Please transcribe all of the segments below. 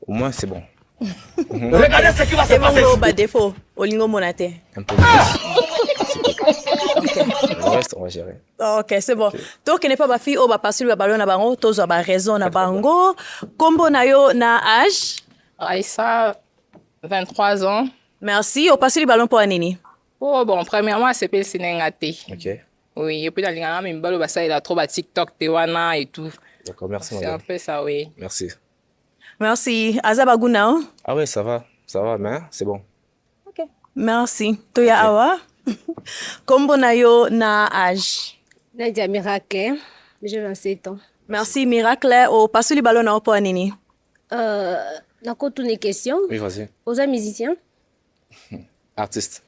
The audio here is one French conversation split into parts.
Au moins, c'est bon. Regardez ce qui va se passer. Par défaut, Olingo Monate. Un peu plus. Le reste, on va gérer. Ok, c'est bon. Donc, il n'est pas ma fille, on va passer le ballon à bango, tous va raison à bango. Combo na yo na âge. Aïssa, 23 ans. Merci. On passe le ballon pour Anini. Oh, bon, premièrement, c'est pas Sénégaté. Ok. Oui, et puis dans l'Ingana, mais il a trop de TikTok, Tewana et tout. D'accord, merci, C'est madame. un peu ça, oui. Merci. Merci. Azabaguna. Ah ouais, ça va, mais c'est bon. Ok. Merci. Toya Awa. Combo na yo na âge. Nadia Miracle, j'ai 27 ans. Merci, Miracle. On passe le ballon à pour Anini. D'accord, toutes les questions. Oui, vas-y. Aux musiciens. Artiste.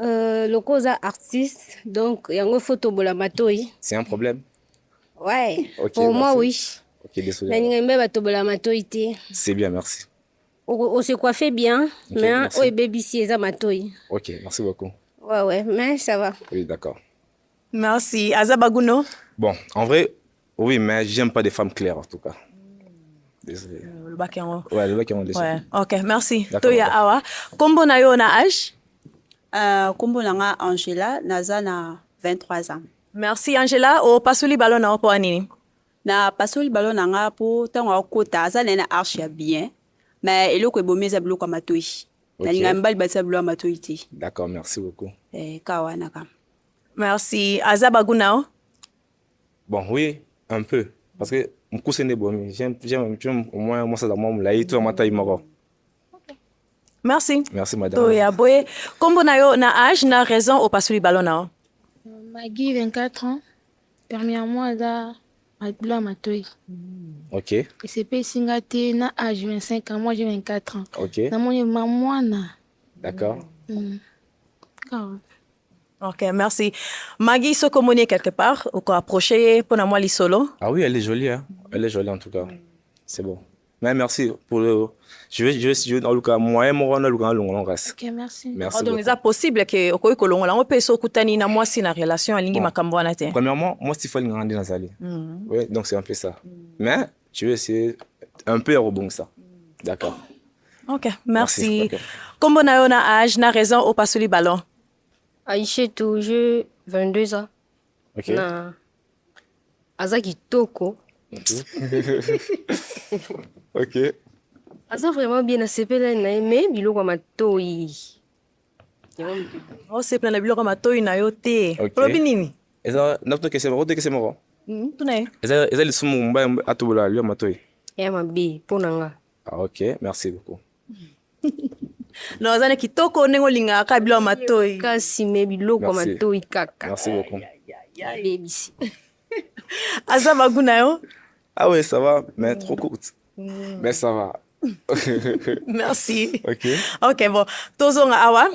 Le cause artiste, donc il y a une photo de la matoi. C'est un problème? Ouais. Ok, pour moi, merci. oui. Ok, désolé. Mais il y a une la matoi. C'est bien, merci. On se coiffe bien, mais on est baby si c'est matoi. Ok, merci beaucoup. Ouais, mais ça va. Oui, d'accord. Merci. Azabaguno. Bon, en vrai, oui, mais j'aime pas des femmes claires, en tout cas. Désolé. Le bac est en haut. Ouais, le bac est en haut déjà. Ouais, ok, merci. D'accord, Toya d'accord. Awa. Combo na yo na âge. Combo nanga Angela, naza na 23 ans. Merci, Angela. On passe le ballon à pour Anini. Na pasoli balo nanga po tango akota aza na arche bien, mais eloko ebomeza biloko ya matoi. Na linga mbali batisa biloko ya matoi te. D'accord, merci beaucoup. Kawana ka. Merci. Azabaguna. Bon, oui, un peu. Parce que mon cousin est bon, j'aime au moins moi ça dans mon laï, tout ma taille moro. Merci. Merci madame. Toya boy. Combo na yo na âge na raison au passe le ballon na. Maggie, 24 ans. Premièrement, elle a un matoi. Ok. Et c'est pas singate na âge 25 ans. Moi, j'ai 24 ans. Ok. Na mon maman na. D'accord. Ok, merci. Maggie se communique quelque part ou quoi approcher pour moi les solo. Ah oui, elle est jolie, hein. Elle est jolie en tout cas. C'est bon. Mais merci pour le. Je vais dans le cas moi mon rôle dans le long reste. Ok, merci. Merci. Donc c'est possible que au ko longo la on peut so kutani na moi si na relation alingi makambo na te. Premièrement, moi c'est faut ngandi na zali. Oui, donc c'est un peu ça. Mais je vais essayer un peu rebond ça. D'accord. Ok, merci. Okay. Combo na yo na âge na raison au passe le ballon. Aïcha j'ai 22 ans. Ok. Na Azaki Toko. Ok. Aza vraiment bien accepté na mais biloko matoi. Oh c'est plein de biloko matoi na yo te. Lobi nini? Eza nafto kese moro de kese moro. Tu n'es. Eza le sumu mba atubula lio matoi. Ya mabi ponanga. Ah ok, merci beaucoup. No azane kitoko nengo linga ka biloko matoi. Kasi me biloko matoi kaka. Merci beaucoup. Baby. Aza baguna yo? Ah ouais, ça va, mais trop courte. Mais ça va. Merci. Ok. Ok, bon. Tozonga awa.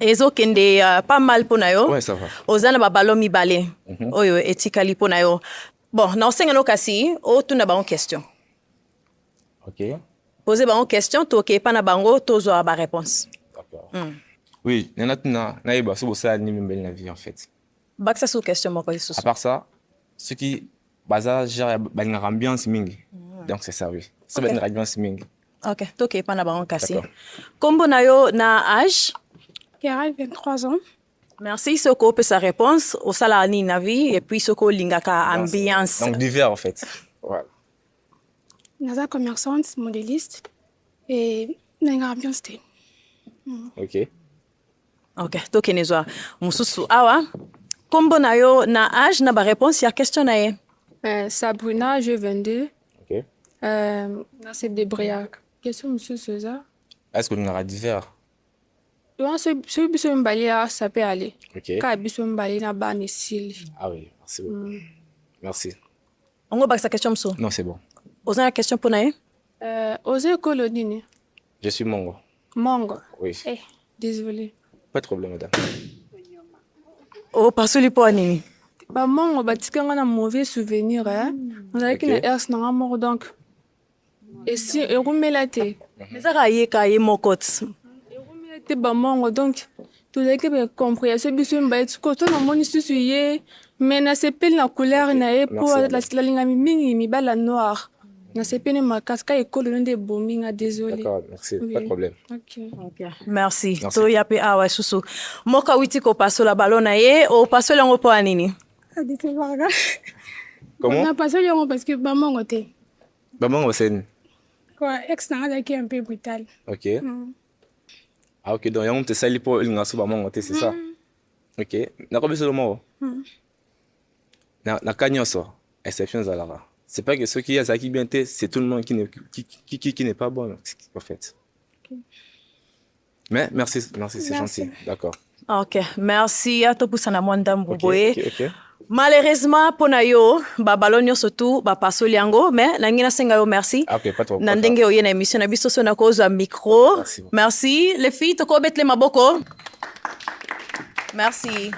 Ezo kende pas mal pona yo. Ouais, ça va. Ozana ba balo mi balé. Oyo etikali pona yo. Bon, na osenga no kasi, o tuna ba question. Ok. Poser ba question, to ke pa na bango, tozo ba réponse. D'accord. Oui, na yeba so bossa ni mbeli na vie en fait. Baksa sous question moko À part ça, ce qui baza gère ba ambiance mingi. Donc c'est ça oui. C'est ba ambiance mingi. Ok, to ke pa na bango kasi. Kombo na yo na âge? Chiara, 23 ans. Merci, Soko peut sa réponse au salani na vie et puis Soko lingaka ambiance. Donc divers en fait. Voilà. Naza commerçante, modéliste et n'a ambiance. Ok. Ok, to ke nezwa. Mususu awa. Kombo na yo na âge na ba réponse ya question na ye. Sabrina, j'ai 22. Ok. C'est de Briac. Question monsieur Souza. Est-ce que nous aura divers? Ce biso mbalia ça peut aller. Ok. Ka biso mbali na ba ni sili. Ah oui, merci beaucoup. Merci. On va sa question mso. Non, c'est bon. Osa la question pour na ye? Ose kolonini. Je suis Mongo. Mongo. Oui. Eh, désolé. Pas de problème, madame. Oh, pasuli po nini? Ba mongo batikanga na mauvais souvenir hein. On a qu'une ex na mort donc. Et si erumelate. Ezaka ye ka ye mokot. Erumelate ba mongo donc. Tout le monde a compris. Ce biso mba etiko to na moni susu ye. Mais na sepel na couleur na e pour la linga mingi mi bala noir. nasepeli makasi ka ekolo no nde ebomi nga désolé. D'accord, merci. Oui. Pas de problème. Ok. Merci. Merci. To yapi awa susu. Moka witi ko pasola balo na ye o pasola ngo po anini. Comment? Na pasoli yango parce que bamongo te. Maman, on scène. Quoi, ex nanga azalaki un peu brutal. Ok. Ah, ok. Donc, on te sali pour il n'a pas maman, c'est ça? Ok. Na combien de mots? Na kanyoso. Exception zalara. C'est pas que ceux qui ont acquis bien té, c'est tout le monde qui n'est pas bon, en fait. Mais merci, c'est gentil. D'accord. Ok, merci. Ato pusana mwanda Ok, mbuboye. ok. Malheureusement, pona yo, ba balonyo surtout, ba pasoli yango, mais nangina senga yo merci. Ah, ok, pas trop. Nandenge oye na émission na biso so na cause à micro. Merci beaucoup. Merci. Les filles, toko betle maboko. Merci.